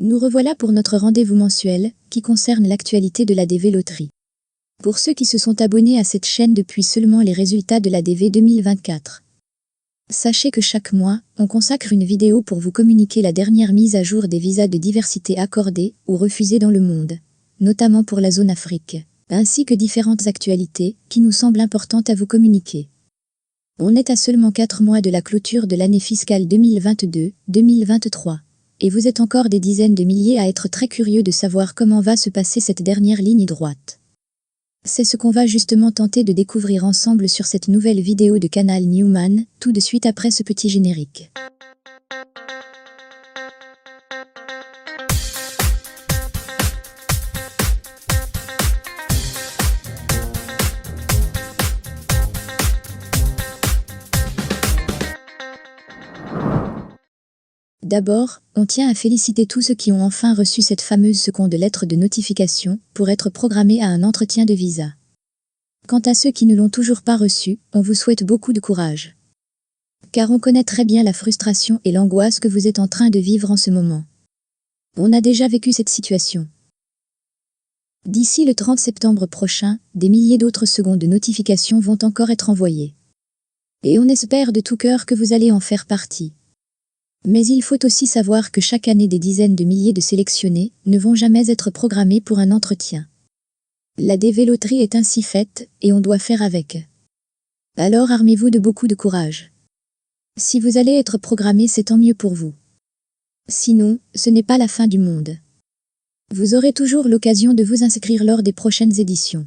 Nous revoilà pour notre rendez-vous mensuel, qui concerne l'actualité de l'ADV Loterie. Pour ceux qui se sont abonnés à cette chaîne depuis seulement les résultats de l'ADV 2024. Sachez que chaque mois, on consacre une vidéo pour vous communiquer la dernière mise à jour des visas de diversité accordés ou refusés dans le monde, notamment pour la zone Afrique, ainsi que différentes actualités qui nous semblent importantes à vous communiquer. On est à seulement 4 mois de la clôture de l'année fiscale 2022-2023. Et vous êtes encore des dizaines de milliers à être très curieux de savoir comment va se passer cette dernière ligne droite. C'est ce qu'on va justement tenter de découvrir ensemble sur cette nouvelle vidéo de Canal Newman, tout de suite après ce petit générique. D'abord, on tient à féliciter tous ceux qui ont enfin reçu cette fameuse seconde lettre de notification pour être programmés à un entretien de visa. Quant à ceux qui ne l'ont toujours pas reçu, on vous souhaite beaucoup de courage. Car on connaît très bien la frustration et l'angoisse que vous êtes en train de vivre en ce moment. On a déjà vécu cette situation. D'ici le 30 septembre prochain, des milliers d'autres secondes de notification vont encore être envoyées. Et on espère de tout cœur que vous allez en faire partie. Mais il faut aussi savoir que chaque année des dizaines de milliers de sélectionnés ne vont jamais être programmés pour un entretien. L'ADV Loterie est ainsi faite et on doit faire avec. Alors armez-vous de beaucoup de courage. Si vous allez être programmé, c'est tant mieux pour vous. Sinon, ce n'est pas la fin du monde. Vous aurez toujours l'occasion de vous inscrire lors des prochaines éditions.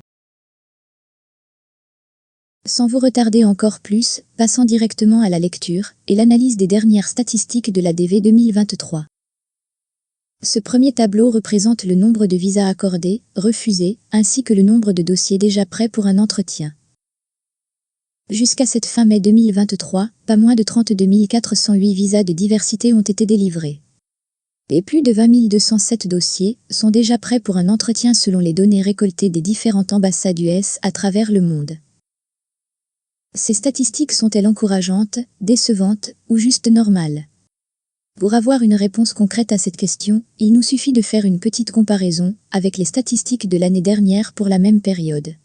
Sans vous retarder encore plus, passons directement à la lecture et l'analyse des dernières statistiques de l'ADV 2023. Ce premier tableau représente le nombre de visas accordés, refusés, ainsi que le nombre de dossiers déjà prêts pour un entretien. Jusqu'à cette fin mai 2023, pas moins de 32 408 visas de diversité ont été délivrés. Et plus de 20 207 dossiers sont déjà prêts pour un entretien selon les données récoltées des différentes ambassades US à travers le monde. Ces statistiques sont-elles encourageantes, décevantes ou juste normales? Pour avoir une réponse concrète à cette question, il nous suffit de faire une petite comparaison avec les statistiques de l'année dernière pour la même période.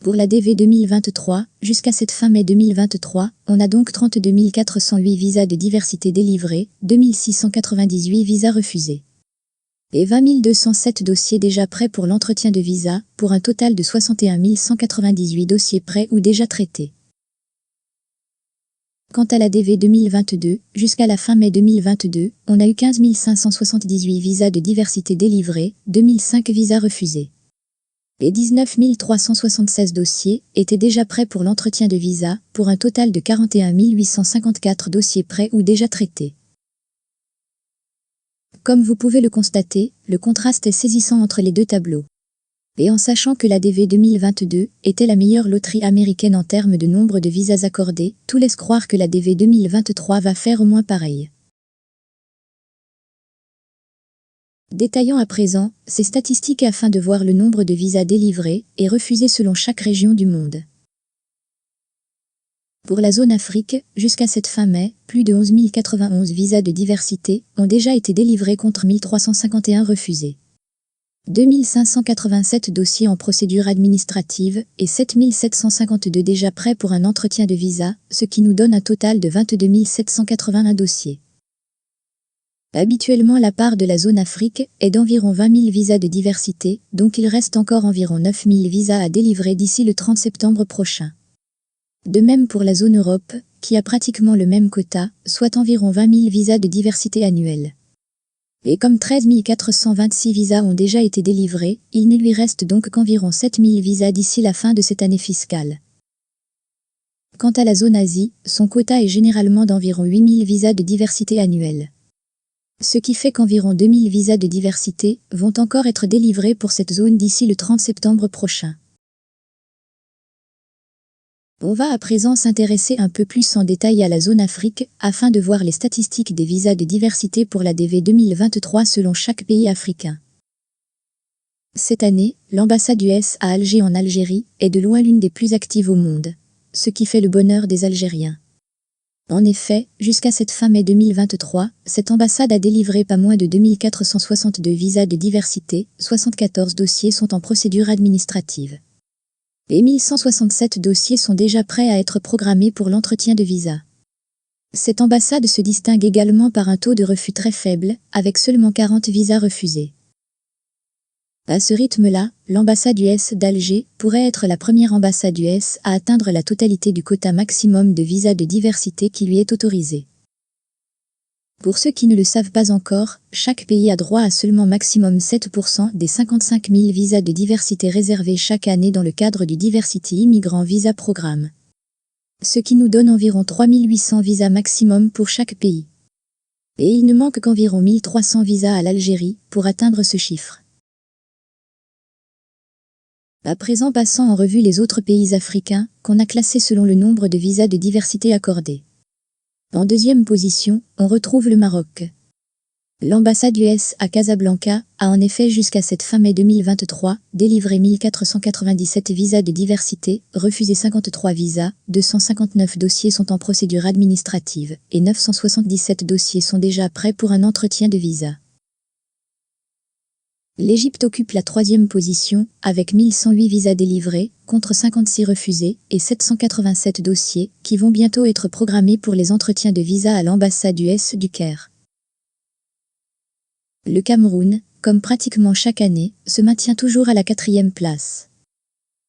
Pour l'ADV 2023, jusqu'à cette fin mai 2023, on a donc 32 408 visas de diversité délivrés, 2698 visas refusés. Et 20 207 dossiers déjà prêts pour l'entretien de visa, pour un total de 61 198 dossiers prêts ou déjà traités. Quant à l'ADV 2022, jusqu'à la fin mai 2022, on a eu 15 578 visas de diversité délivrés, 2005 visas refusés. Et 19 376 dossiers étaient déjà prêts pour l'entretien de visa, pour un total de 41 854 dossiers prêts ou déjà traités. Comme vous pouvez le constater, le contraste est saisissant entre les deux tableaux. Et en sachant que l'ADV 2022 était la meilleure loterie américaine en termes de nombre de visas accordés, tout laisse croire que l'ADV 2023 va faire au moins pareil. Détaillons à présent ces statistiques afin de voir le nombre de visas délivrés et refusés selon chaque région du monde. Pour la zone Afrique, jusqu'à cette fin mai, plus de 11 091 visas de diversité ont déjà été délivrés contre 1 351 refusés. 2 587 dossiers en procédure administrative et 7 752 déjà prêts pour un entretien de visa, ce qui nous donne un total de 22 781 dossiers. Habituellement, la part de la zone Afrique est d'environ 20 000 visas de diversité, donc il reste encore environ 9 000 visas à délivrer d'ici le 30 septembre prochain. De même pour la zone Europe, qui a pratiquement le même quota, soit environ 20 000 visas de diversité annuelle. Et comme 13 426 visas ont déjà été délivrés, il ne lui reste donc qu'environ 7 000 visas d'ici la fin de cette année fiscale. Quant à la zone Asie, son quota est généralement d'environ 8 000 visas de diversité annuelle. Ce qui fait qu'environ 2 000 visas de diversité vont encore être délivrés pour cette zone d'ici le 30 septembre prochain. On va à présent s'intéresser un peu plus en détail à la zone Afrique, afin de voir les statistiques des visas de diversité pour l'ADV 2023 selon chaque pays africain. Cette année, l'ambassade US à Alger en Algérie est de loin l'une des plus actives au monde, ce qui fait le bonheur des Algériens. En effet, jusqu'à cette fin mai 2023, cette ambassade a délivré pas moins de 2462 visas de diversité, 74 dossiers sont en procédure administrative. Et 1167 dossiers sont déjà prêts à être programmés pour l'entretien de visa. Cette ambassade se distingue également par un taux de refus très faible, avec seulement 40 visas refusés. À ce rythme-là, l'ambassade US d'Alger pourrait être la première ambassade US à atteindre la totalité du quota maximum de visas de diversité qui lui est autorisé. Pour ceux qui ne le savent pas encore, chaque pays a droit à seulement maximum 7% des 55 000 visas de diversité réservés chaque année dans le cadre du Diversity Immigrant Visa Programme. Ce qui nous donne environ 3800 visas maximum pour chaque pays. Et il ne manque qu'environ 1300 visas à l'Algérie pour atteindre ce chiffre. À présent, passons en revue les autres pays africains qu'on a classés selon le nombre de visas de diversité accordés. En deuxième position, on retrouve le Maroc. L'ambassade US à Casablanca a en effet jusqu'à cette fin mai 2023 délivré 1497 visas de diversité, refusé 53 visas, 259 dossiers sont en procédure administrative et 977 dossiers sont déjà prêts pour un entretien de visa. L'Égypte occupe la troisième position avec 1108 visas délivrés, contre 56 refusés et 787 dossiers qui vont bientôt être programmés pour les entretiens de visa à l'ambassade US du Caire. Le Cameroun, comme pratiquement chaque année, se maintient toujours à la 4e place.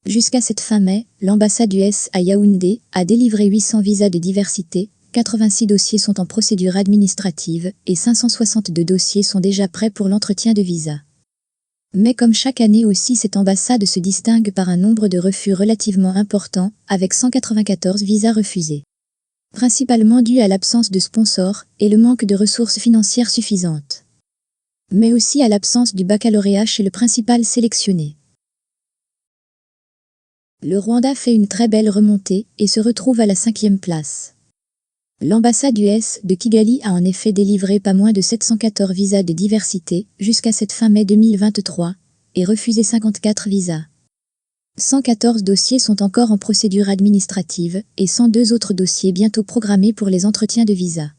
Jusqu'à cette fin mai, l'ambassade US à Yaoundé a délivré 800 visas de diversité, 86 dossiers sont en procédure administrative et 562 dossiers sont déjà prêts pour l'entretien de visa. Mais comme chaque année aussi, cette ambassade se distingue par un nombre de refus relativement important, avec 194 visas refusés. Principalement dû à l'absence de sponsors et le manque de ressources financières suffisantes. Mais aussi à l'absence du baccalauréat chez le principal sélectionné. Le Rwanda fait une très belle remontée et se retrouve à la 5e place. L'ambassade US de Kigali a en effet délivré pas moins de 714 visas de diversité jusqu'à cette fin mai 2023 et refusé 54 visas. 114 dossiers sont encore en procédure administrative et 102 autres dossiers bientôt programmés pour les entretiens de visa.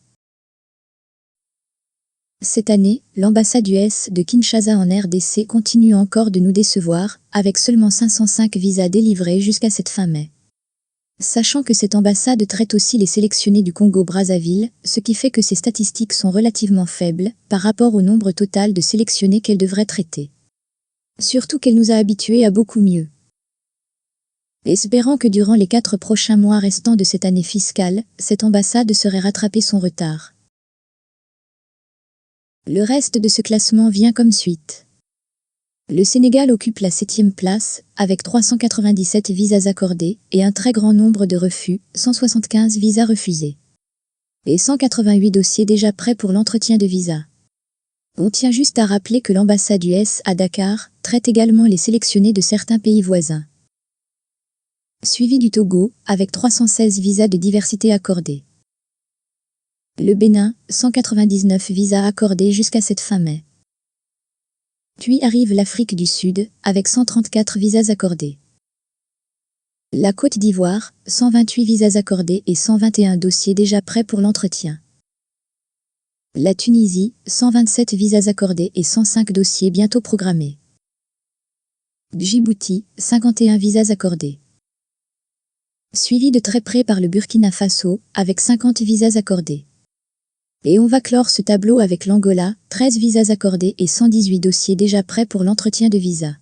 Cette année, l'ambassade US de Kinshasa en RDC continue encore de nous décevoir, avec seulement 505 visas délivrés jusqu'à cette fin mai. Sachant que cette ambassade traite aussi les sélectionnés du Congo-Brazzaville, ce qui fait que ces statistiques sont relativement faibles par rapport au nombre total de sélectionnés qu'elle devrait traiter. Surtout qu'elle nous a habitués à beaucoup mieux. Espérant que durant les 4 prochains mois restants de cette année fiscale, cette ambassade saurait rattraper son retard. Le reste de ce classement vient comme suite. Le Sénégal occupe la 7e place, avec 397 visas accordés et un très grand nombre de refus, 175 visas refusés. Et 188 dossiers déjà prêts pour l'entretien de visa. On tient juste à rappeler que l'ambassade US à Dakar traite également les sélectionnés de certains pays voisins. Suivi du Togo, avec 316 visas de diversité accordés. Le Bénin, 199 visas accordés jusqu'à cette fin mai. Puis arrive l'Afrique du Sud, avec 134 visas accordés. La Côte d'Ivoire, 128 visas accordés et 121 dossiers déjà prêts pour l'entretien. La Tunisie, 127 visas accordés et 105 dossiers bientôt programmés. Djibouti, 51 visas accordés. Suivi de très près par le Burkina Faso, avec 50 visas accordés. Et on va clore ce tableau avec l'Angola, 13 visas accordés et 118 dossiers déjà prêts pour l'entretien de visa.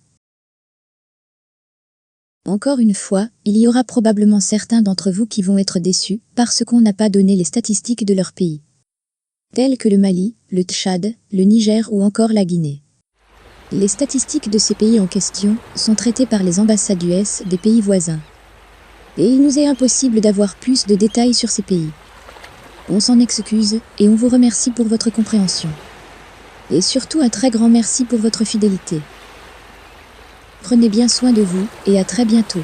Encore une fois, il y aura probablement certains d'entre vous qui vont être déçus parce qu'on n'a pas donné les statistiques de leur pays. Tels que le Mali, le Tchad, le Niger ou encore la Guinée. Les statistiques de ces pays en question sont traitées par les ambassades US des pays voisins. Et il nous est impossible d'avoir plus de détails sur ces pays. On s'en excuse et on vous remercie pour votre compréhension. Et surtout un très grand merci pour votre fidélité. Prenez bien soin de vous et à très bientôt.